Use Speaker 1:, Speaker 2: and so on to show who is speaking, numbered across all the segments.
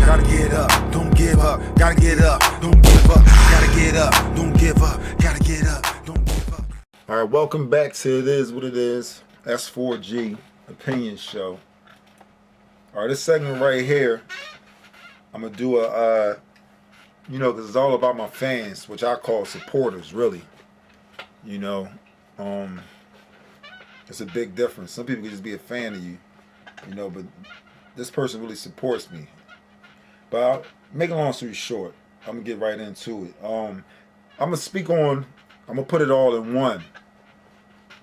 Speaker 1: Gotta get up, don't give up. Gotta get up, don't give up. Gotta get up, don't give up. Gotta get up, don't give up.
Speaker 2: All right, welcome back to It Is What It Is, S4G Opinion Show. All right, this segment right here, I'm gonna do a, because it's all about my fans, which I call supporters, really. It's a big difference. Some people can just be a fan of you, but this person really supports me. But make a long story short, I'm gonna get right into it. I'm gonna put it all in one.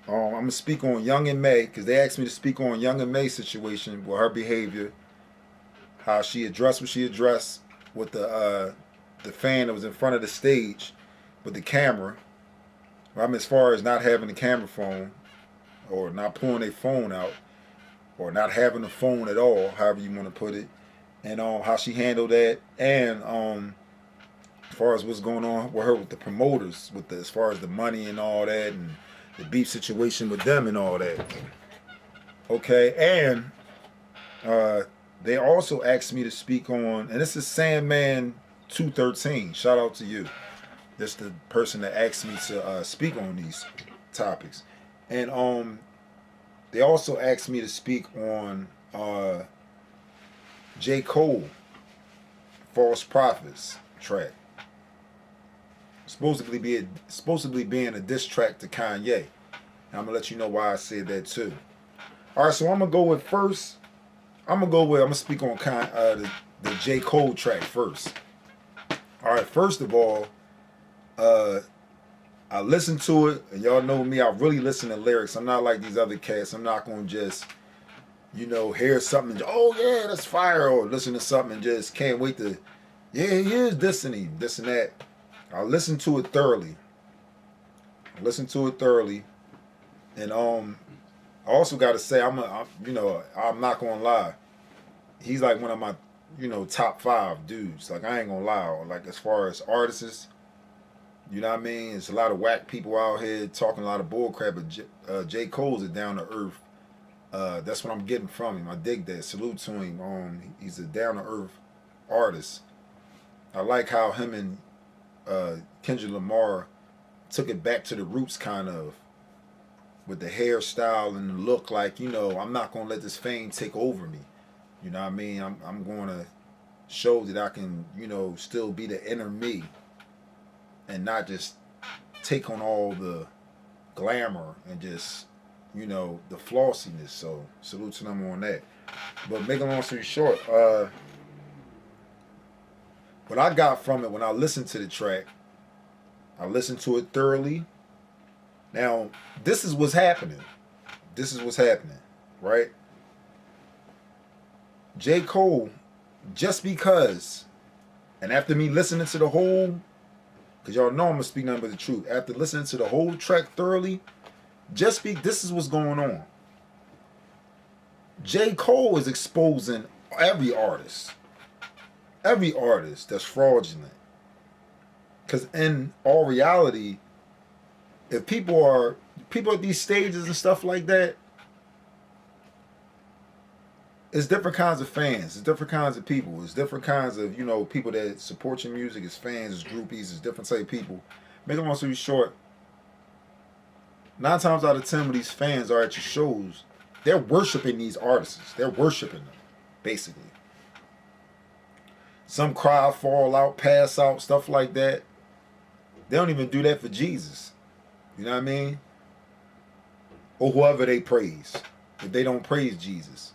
Speaker 2: I'm gonna speak on Young and May, because they asked me to speak on Young and May's situation with her behavior, how she addressed what she addressed with the fan that was in front of the stage with the camera. As far as not having the camera phone, or not pulling their phone out, or not having the phone at all, however you want to put it, and how she handled that, and as far as what's going on with her with the promoters, as far as the money and all that, and the beef situation with them and all that. Okay, and they also asked me to speak on, and this is Sandman 213. Shout out to you. That's the person that asked me to speak on these topics. And they also asked me to speak on J. Cole, False Prophets track. Supposedly being a diss track to Kanye. And I'm gonna let you know why I said that too. All right, so I'm gonna go with first. I'm gonna speak on the J. Cole track first. All right, first of all, I listened to it, and y'all know me. I really listen to lyrics. I'm not like these other cats. I'm not gonna just, hear something. Oh yeah, that's fire. Or listen to something and just can't wait to. Yeah, he is dissing him, this and that. I listened to it thoroughly. And I also got to say, I'm not gonna lie. He's like one of my, top 5 dudes. Like, I ain't gonna lie. Like, as far as artists, you know what I mean? There's a lot of whack people out here talking a lot of bull crap, but J. Cole's a down to earth. That's what I'm getting from him. I dig that. Salute to him. He's a down to earth artist. I like how him and Kendrick Lamar took it back to the roots, kind of, with the hairstyle and the look. Like, I'm not gonna let this fame take over me. You know what I mean? I'm gonna show that I can, still be the inner me, and not just take on all the glamour and just, the flossiness. So salute to them on that. But make a long story short, what I got from it when I listened to the track, I listened to it thoroughly. Now, this is what's happening. Right? J. Cole, just because, and after me listening to the whole, because y'all know I'm going to speak nothing but the truth, after listening to the whole track thoroughly, this is what's going on. J. Cole is exposing every artist that's fraudulent. Because in all reality, if people at these stages and stuff like that, it's different kinds of fans. It's different kinds of people. It's different kinds of, people that support your music. It's fans, it's groupies, it's different type of people. Make a long story short, 9 times out of 10 when these fans are at your shows, they're worshiping these artists. They're worshiping them, basically. Some cry, fall out, pass out, stuff like that. They don't even do that for Jesus. You know what I mean? Or whoever they praise. If they don't praise Jesus.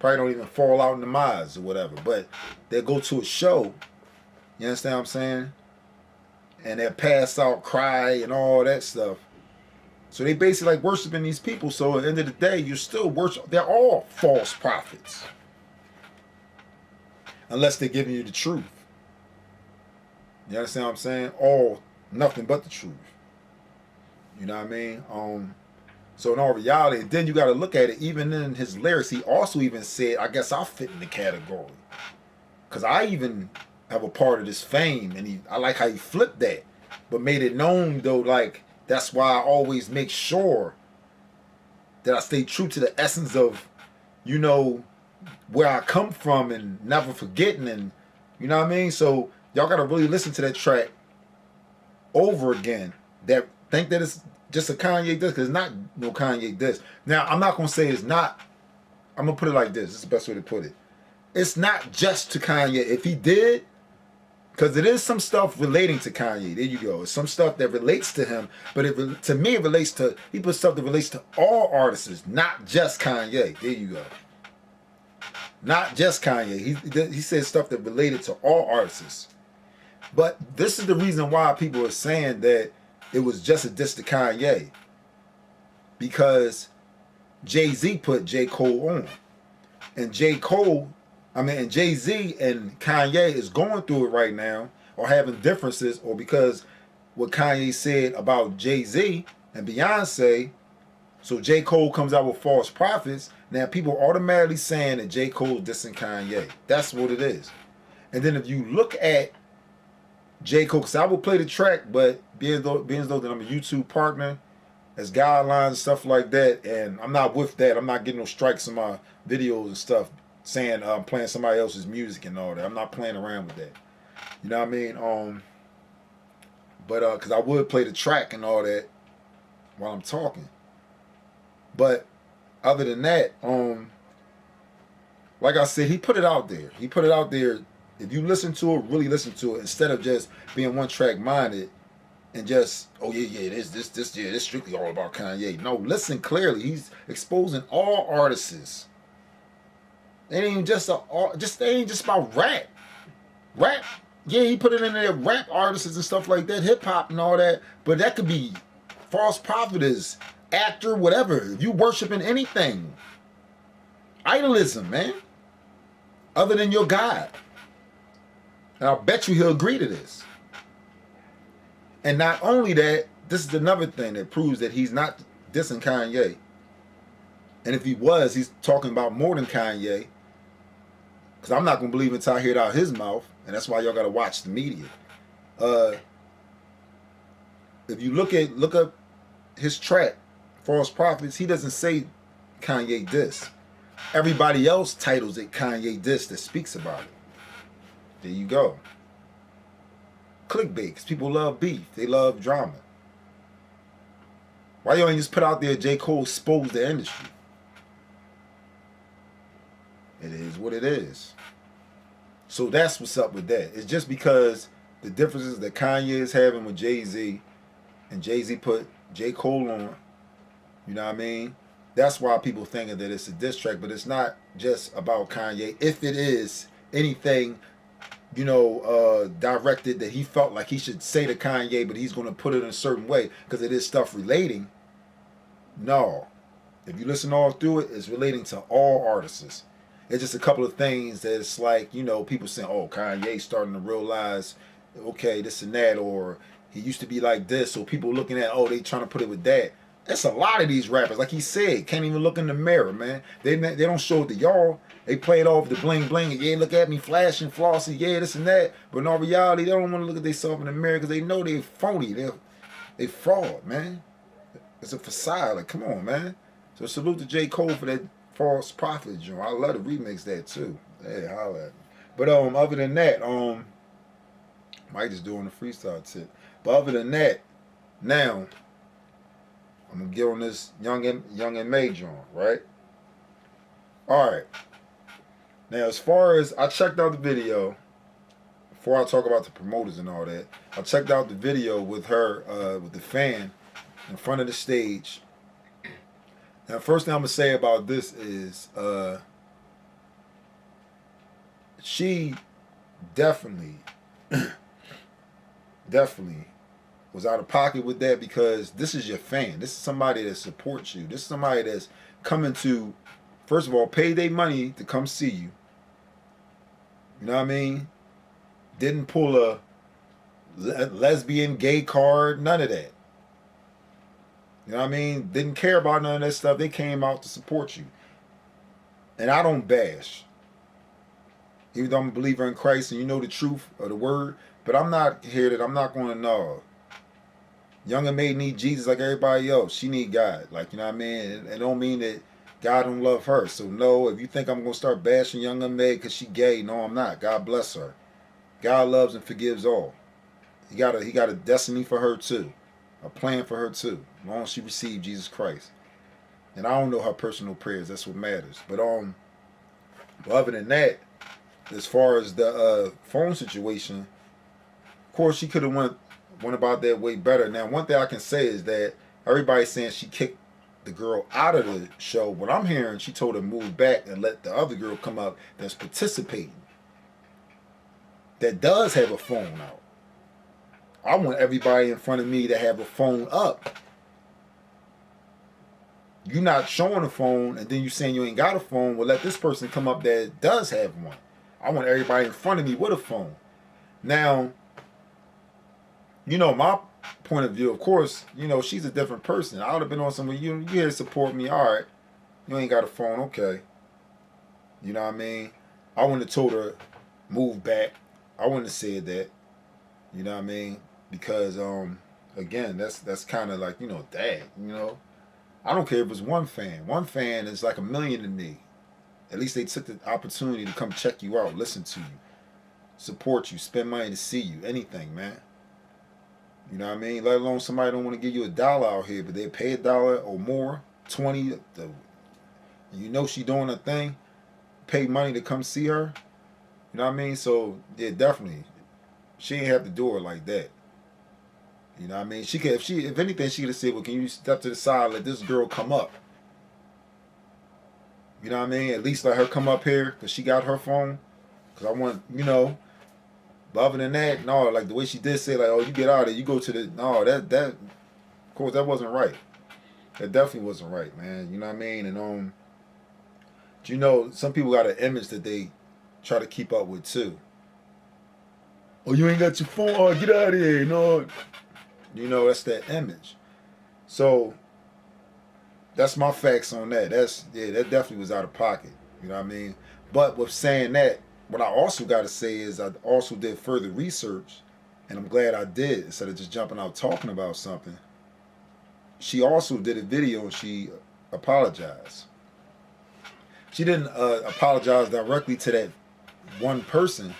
Speaker 2: Probably don't even fall out in the miles or whatever. But they go to a show. You understand what I'm saying? And they pass out, cry, and all that stuff. So they basically like worshiping these people. So at the end of the day, you still worship. They're all false prophets. Unless they're giving you the truth. You understand what I'm saying? All, nothing but the truth. You know what I mean? So in all reality, then you got to look at it. Even in his lyrics, he also even said, I guess I'll fit in the category. Because I even have a part of this fame. And I like how he flipped that. But made it known, though, like, that's why I always make sure that I stay true to the essence of, where I come from and never forgetting, and you know what I mean. So y'all gotta really listen to that track over again. That think that it's just a Kanye diss, because it's not no Kanye diss. Now I'm not gonna say it's not. I'm gonna put it like this. This is the best way to put it. It's not just to Kanye. If he did, because it is some stuff relating to Kanye. There you go. It's some stuff that relates to him, but to me it relates to, he put stuff that relates to all artists, not just Kanye. There you go. Not just Kanye. He said stuff that related to all artists. But this is the reason why people are saying that it was just a diss to Kanye. Because Jay-Z put J. Cole on. And and Jay-Z and Kanye is going through it right now, or having differences, or because what Kanye said about Jay-Z and Beyonce. So J. Cole comes out with false prophets. Now people automatically saying that J. Cole dissing Kanye. That's what it is. And then if you look at J. Cole, because I will play the track, but being as though that I'm a YouTube partner, as guidelines and stuff like that, and I'm not with that. I'm not getting no strikes in my videos and stuff saying I'm playing somebody else's music and all that. I'm not playing around with that. You know what I mean? But because I would play the track and all that while I'm talking. But other than that, like I said, he put it out there. He put it out there. If you listen to it, really listen to it, instead of just being one track minded and just, oh yeah, this strictly all about Kanye. No, listen clearly. He's exposing all artists. It ain't just about rap. Rap, yeah, he put it in there, rap artists and stuff like that, hip hop and all that. But that could be false prophetess, actor, whatever. If you worshiping anything, idolism, man, other than your God. And I'll bet you he'll agree to this. And not only that, this is another thing that proves that he's not dissing Kanye. And if he was, he's talking about more than Kanye. Because I'm not going to believe until I hear it out of his mouth. And that's why y'all got to watch the media. If you look up his track, False Prophets, he doesn't say Kanye diss. Everybody else titles it Kanye diss that speaks about it. There you go. Clickbait, because people love beef. They love drama. Why you ain't just put out there J. Cole exposed the industry? It is what it is. So that's what's up with that. It's just because the differences that Kanye is having with Jay-Z, and Jay-Z put J. Cole on, you know what I mean? That's why people thinking that it's a diss track, but it's not just about Kanye. If it is anything, you know, directed that he felt like he should say to Kanye, but he's going to put it in a certain way because it is stuff relating. No. If you listen all through it, it's relating to all artists. It's just a couple of things that it's like, you know, people saying, oh, Kanye's starting to realize, okay, this and that, or he used to be like this. So people looking at, oh, they trying to put it with that. That's a lot of these rappers, like he said, can't even look in the mirror, man. They don't show it to y'all. They play it off the bling bling. Yeah, look at me flashing, flossy, yeah, this and that. But in all reality, they don't want to look at themselves in the mirror because they know they phony. They fraud, man. It's a facade. Like, come on, man. So salute to J. Cole for that False Prophet joint. I love to remix that too. Hey, holla at me. But other than that, Mike just doing the freestyle tip. But other than that, now I'm gonna get on this Young and May joint, right? All right. Now, as far as I checked out the video, before I talk about the promoters and all that, I checked out the video with her, with the fan in front of the stage. Now, first thing I'm gonna say about this is, she definitely was out of pocket with that, because this is your fan. This is somebody that supports you. This is somebody that's coming to, first of all, pay their money to come see you. You know what I mean? Didn't pull a lesbian, gay card, none of that. You know what I mean? Didn't care about none of that stuff. They came out to support you. And I don't bash. Even though I'm a believer in Christ and you know the truth of the word, but I'm not here that I'm not going to know. Young and May need Jesus like everybody else. She need God. Like, you know what I mean? It don't mean that God don't love her. So no, if you think I'm gonna start bashing young M.A. because she gay, no, I'm not. God bless her. God loves and forgives all. He got a destiny for her too, a plan for her too, as long as she received Jesus Christ. And I don't know her personal prayers. That's what matters. But other than that, as far as the phone situation, of course she could have went about that way better. Now, one thing I can say is that everybody's saying she kicked the girl out of the show. What I'm hearing, she told her to move back and let the other girl come up that's participating, that does have a phone out. I want everybody in front of me to have a phone up. You're not showing a phone and then you saying you ain't got a phone. Well, let this person come up that does have one. I want everybody in front of me with a phone. Now, you know, my point of view, of course, you know, she's a different person. I would have been on somewhere, you here to support me. All right. You ain't got a phone. Okay. You know what I mean? I wouldn't have told her, move back. I wouldn't have said that. You know what I mean? Because, again, that's kind of like, you know, dang, you know. I don't care if it's one fan. One fan is like a million to me. At least they took the opportunity to come check you out, listen to you, support you, spend money to see you, anything, man. You know what I mean? Let alone somebody don't want to give you $1 out here, but they pay $1 or more, 20. You know she doing a thing, pay money to come see her. You know what I mean? So yeah, definitely, she ain't have to do it like that. You know what I mean? She could, if anything, she could have said, "Well, can you step to the side, let this girl come up?" You know what I mean? At least let her come up here because she got her phone. Because I want, you know. But other than that, no, like the way she did say, like, "Oh, you get out of there, you go to the," no, that, of course, that wasn't right. That definitely wasn't right, man. You know what I mean? And you know, some people got an image that they try to keep up with too. Oh, you ain't got your phone? Oh, get out of here, no. You know, that's that image. So that's my facts on that. That definitely was out of pocket. You know what I mean? But with saying that, what I also got to say is I also did further research, and I'm glad I did instead of just jumping out talking about something. She also did a video and she apologized. She didn't apologize directly to that one person,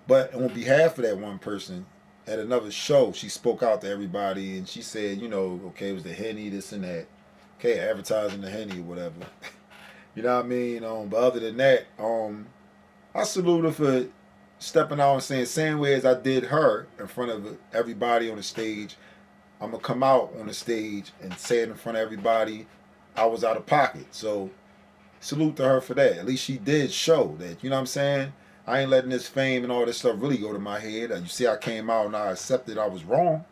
Speaker 2: but on behalf of that one person, at another show, she spoke out to everybody and she said, you know, okay, it was the Henny, this and that. Okay, advertising the Henny or whatever. You know what I mean? But other than that, I salute her for stepping out and saying, same way as I did her in front of everybody on the stage, I'm going to come out on the stage and say it in front of everybody. I was out of pocket. So salute to her for that. At least she did show that, you know what I'm saying? I ain't letting this fame and all this stuff really go to my head. You see, I came out and I accepted I was wrong.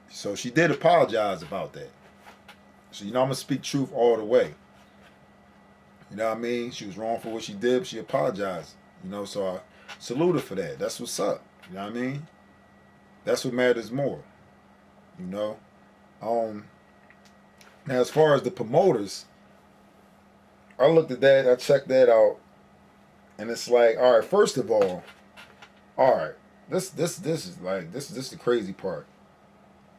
Speaker 2: So she did apologize about that. So, you know, I'm going to speak truth all the way. You know what I mean? She was wrong for what she did, but she apologized. You know, so I salute her for that. That's what's up. You know what I mean? That's what matters more. You know? Now, as far as the promoters, I looked at that, I checked that out. And it's like, all right, first of all right, this is the crazy part.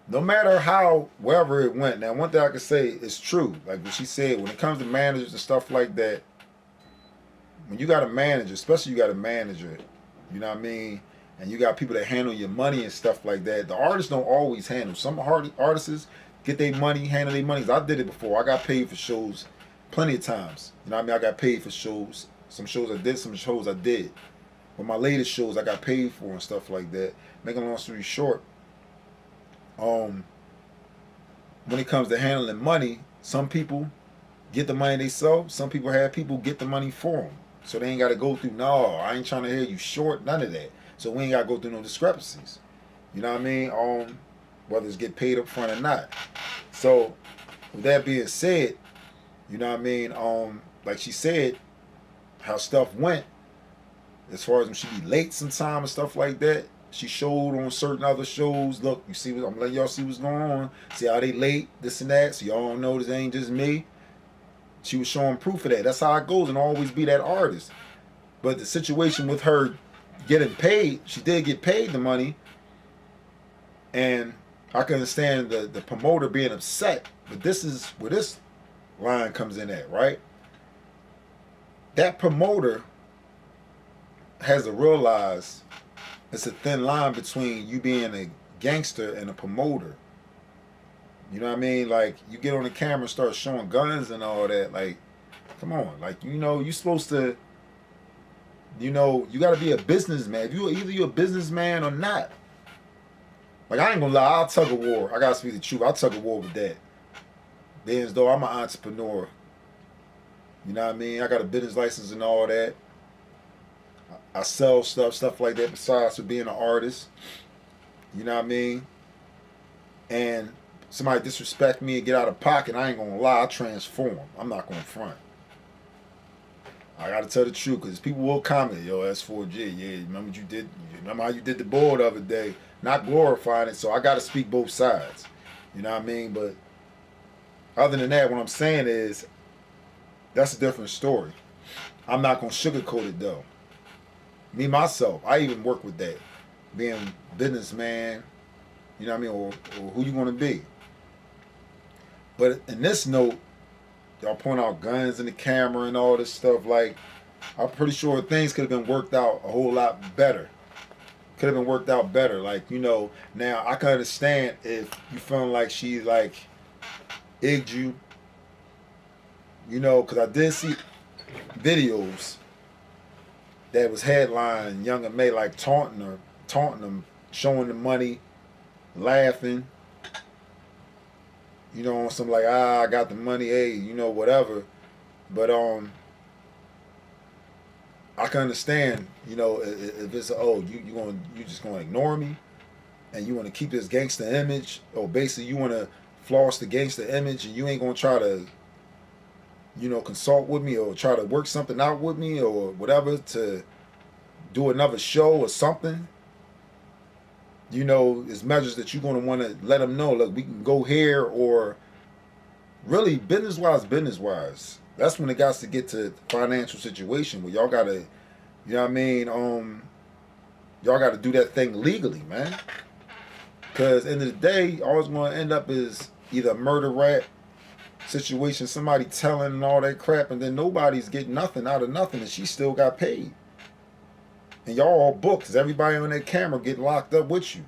Speaker 2: No matter how, wherever it went, now one thing I can say is true. Like what she said, when it comes to managers and stuff like that, when you got a manager, especially you got a manager, you know what I mean, and you got people that handle your money and stuff like that, the artists don't always handle. Some artists get their money, handle their money. I did it before. I got paid for shows plenty of times. You know what I mean? I got paid for shows. Some shows I did, some shows I did. But my latest shows I got paid for and stuff like that. Making a long story short, when it comes to handling money, some people get the money themselves. Some people have people get the money for them. So they ain't got to go through, no, I ain't trying to hear you short, none of that. So we ain't got to go through no discrepancies. You know what I mean? Whether it's get paid up front or not. So with that being said, you know what I mean? Like she said, how stuff went, as far as when she be late sometime and stuff like that. She showed on certain other shows, look, you see, I'm letting y'all see what's going on. See how they late, this and that, so y'all don't know this ain't just me. She was showing proof of that. That's how it goes, and always be that artist. But the situation with her getting paid, she did get paid the money, and I can understand the promoter being upset, but this is where this line comes in at, right? That promoter has to realize it's a thin line between you being a gangster and a promoter. You know what I mean? Like, you get on the camera and start showing guns and all that. Like, come on. Like, you're supposed to, you got to be a businessman. If you're a businessman or not. Like, I ain't gonna lie, I'll tug a war. I gotta speak the truth. I'll tug a war with that. Being as though I'm an entrepreneur. You know what I mean? I got a business license and all that. I sell stuff like that besides for being an artist. You know what I mean? And somebody disrespect me and get out of pocket, I ain't gonna lie, I transform. I'm not gonna front. I gotta tell the truth, because people will comment, yo, S4G, yeah, remember what you did? Remember how you did the board the other day? Not glorifying it, so I gotta speak both sides. You know what I mean? But other than that, what I'm saying is, that's a different story. I'm not gonna sugarcoat it though. Me, myself, I even work with that. Being businessman, you know what I mean, or who you gonna be. But in this note, y'all point out guns in the camera and all this stuff, like, I'm pretty sure things could have been worked out a whole lot better. Could have been worked out better. Like, now I can understand if you feeling like she, like, egged you, because I did see videos that was headlining Young and May, like, taunting them, showing the money, laughing, on some like, I got the money, hey, whatever. But I can understand, if it's you just gonna ignore me, and you want to keep this gangster image, or basically you want to floss the gangster image, and you ain't gonna try to, consult with me or try to work something out with me or whatever to do another show or something. It's measures that you're going to want to let them know, look, we can go here, or really business-wise. That's when it got to get to financial situation where y'all got to, y'all got to do that thing legally, man. Because at the end of the day, all it's going to end up is either a murder rap situation, somebody telling and all that crap, and then nobody's getting nothing out of nothing, and she still got paid. And y'all all booked, because everybody on that camera getting locked up with you.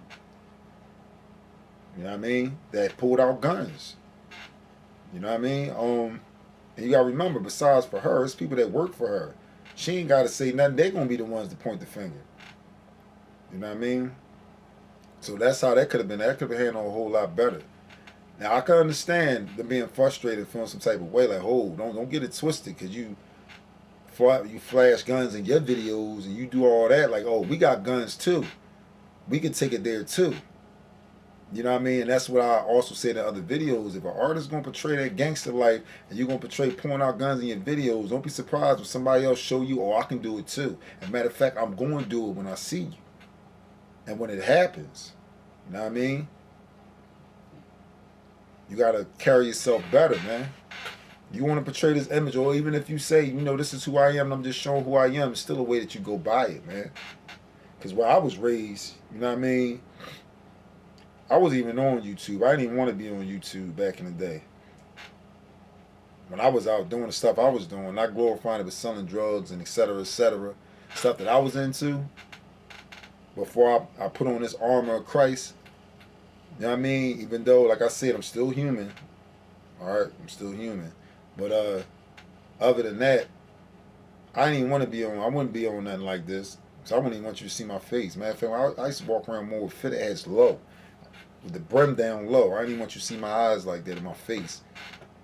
Speaker 2: You know what I mean? That pulled out guns. You know what I mean? And you gotta remember, besides for her, it's people that work for her. She ain't gotta say nothing. They gonna be the ones to point the finger. You know what I mean? So that's how that could have been. That could have been handled a whole lot better. Now I can understand them being frustrated, feeling some type of way, like, oh, don't get it twisted, because you flash guns in your videos and you do all that, like, oh, we got guns too. We can take it there too. You know what I mean? And that's what I also said in other videos. If an artist going to portray that gangster life and you're going to portray pouring out guns in your videos, don't be surprised when somebody else show you, oh, I can do it too. As a matter of fact, I'm going to do it when I see you. And when it happens, you know what I mean? You got to carry yourself better, man. You want to portray this image, or even if you say, this is who I am, and I'm just showing who I am, it's still a way that you go by it, man. Because where I was raised, you know what I mean? I wasn't even on YouTube. I didn't even want to be on YouTube back in the day. When I was out doing the stuff I was doing, not glorifying it, but selling drugs and et cetera, stuff that I was into, before I put on this armor of Christ, you know what I mean? Even though, like I said, I'm still human. All right, I'm still human. But other than that, I didn't even want to be on. I wouldn't be on nothing like this, so I wouldn't even want you to see my face. Matter of fact, I used to walk around more with fit ass low, with the brim down low. I didn't even want you to see my eyes like that in my face.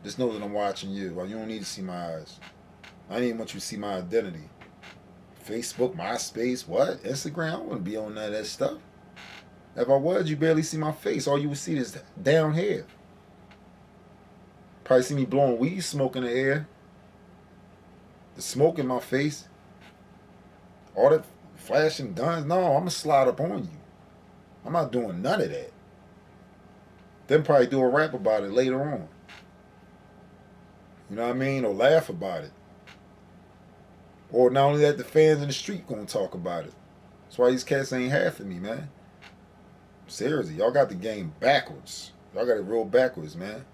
Speaker 2: Just know that I'm watching you. Well, you don't need to see my eyes. I didn't even want you to see my identity. Facebook, MySpace, what? Instagram? I wouldn't be on none of that stuff. If I was, you barely see my face. All you would see is down here. Probably see me blowing weed smoke in the air. The smoke in my face. All that flashing guns. No, I'm going to slide up on you. I'm not doing none of that. Then probably do a rap about it later on. You know what I mean? Or laugh about it. Or not only that, the fans in the street going to talk about it. That's why these cats ain't half of me, man. Seriously, y'all got the game backwards. Y'all got it real backwards, man.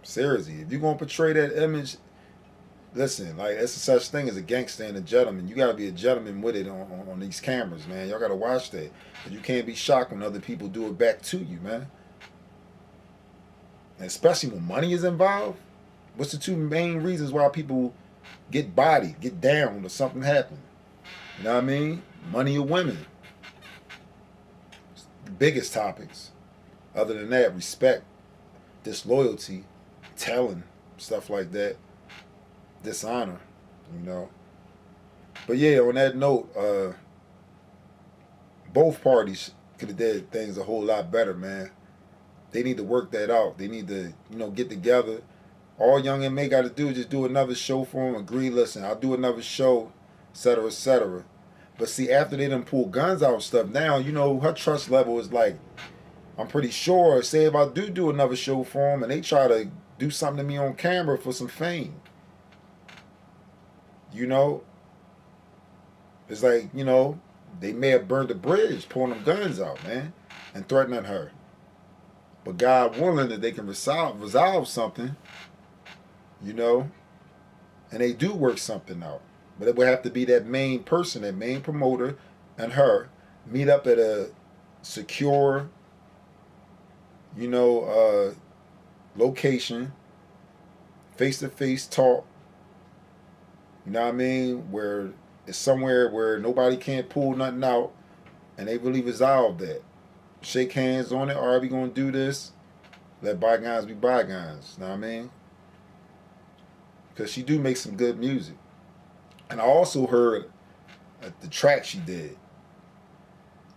Speaker 2: Seriously, if you're gonna portray that image, listen, like it's a such thing as a gangster and a gentleman. You gotta be a gentleman with it on these cameras, man. Y'all gotta watch that. Cause you can't be shocked when other people do it back to you, man. And especially when money is involved. What's the two main reasons why people get bodied, get down, or something happen? You know what I mean? Money or women. It's the biggest topics. Other than that, respect, disloyalty, telling, stuff like that. Dishonor, you know. But yeah, on that note, both parties could have did things a whole lot better, man. They need to work that out. They need to, get together. All Young M.A. got to do is just do another show for him. Agree, listen, I'll do another show, etc., etc. But see, after they done pull guns out and stuff, now, her trust level is like, I'm pretty sure, say if I do another show for him and they try to do something to me on camera for some fame, it's like, they may have burned the bridge, pulling them guns out, man, and threatening her. But God willing that they can resolve something, and they do work something out. But it would have to be that main person, that main promoter, and her meet up at a secure, location, face-to-face talk. You know what I mean? Where it's somewhere where nobody can't pull nothing out, and they really resolve that. Shake hands on it. All right, we gonna do this. Let bygones be bygones. You know what I mean? Because she do make some good music. And I also heard the track she did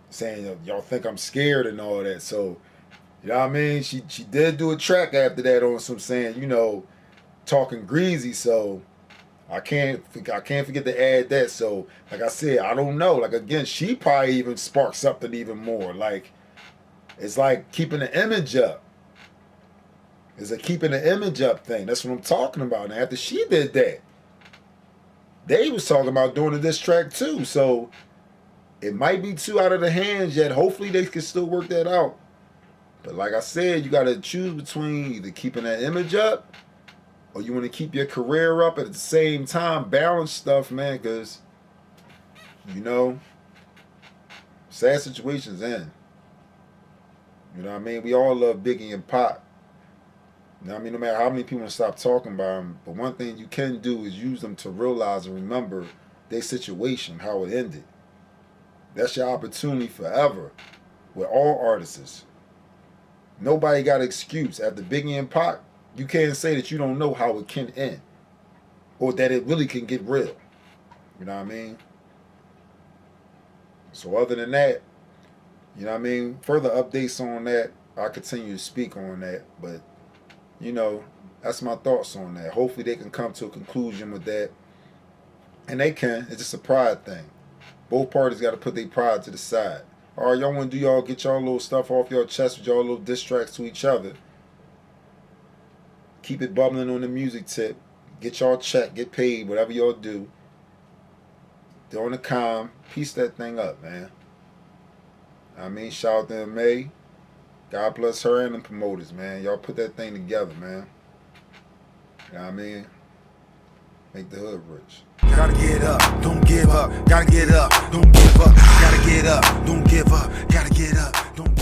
Speaker 2: saying, y'all think I'm scared and all that. So, you know what I mean? She did do a track after that on some saying, talking greasy. So I can't forget to add that. So, like I said, I don't know. Like, again, she probably even sparked something even more. Like, it's like keeping the image up. It's a keeping the image up thing. That's what I'm talking about. And after she did that, they was talking about doing a diss track too. So it might be too out of the hands yet. Hopefully they can still work that out. But like I said, you got to choose between either keeping that image up or you want to keep your career up at the same time. Balance stuff, man, because, sad situations end. You know what I mean? We all love Biggie and Pac. You know what I mean? No matter how many people stop talking about them, but one thing you can do is use them to realize and remember their situation, how it ended. That's your opportunity forever with all artists. Nobody got an excuse. After Biggie and Pac, you can't say that you don't know how it can end or that it really can get real. You know what I mean? So other than that, you know what I mean? Further updates on that, I'll continue to speak on that. But, that's my thoughts on that. Hopefully they can come to a conclusion with that. And they can. It's just a pride thing. Both parties got to put their pride to the side. All right, y'all want to do y'all, get y'all little stuff off your chest with y'all little diss tracks to each other. Keep it bubbling on the music tip. Get y'all check, get paid, whatever y'all do. They're on the calm. Piece that thing up, man. I mean, shout out to M.A. God bless her and the promoters, man. Y'all put that thing together, man. You know what I mean? Make the hood rich.
Speaker 1: Gotta get up, don't give up. Gotta get up, don't give up. Gotta get up, don't give up. Gotta get up, don't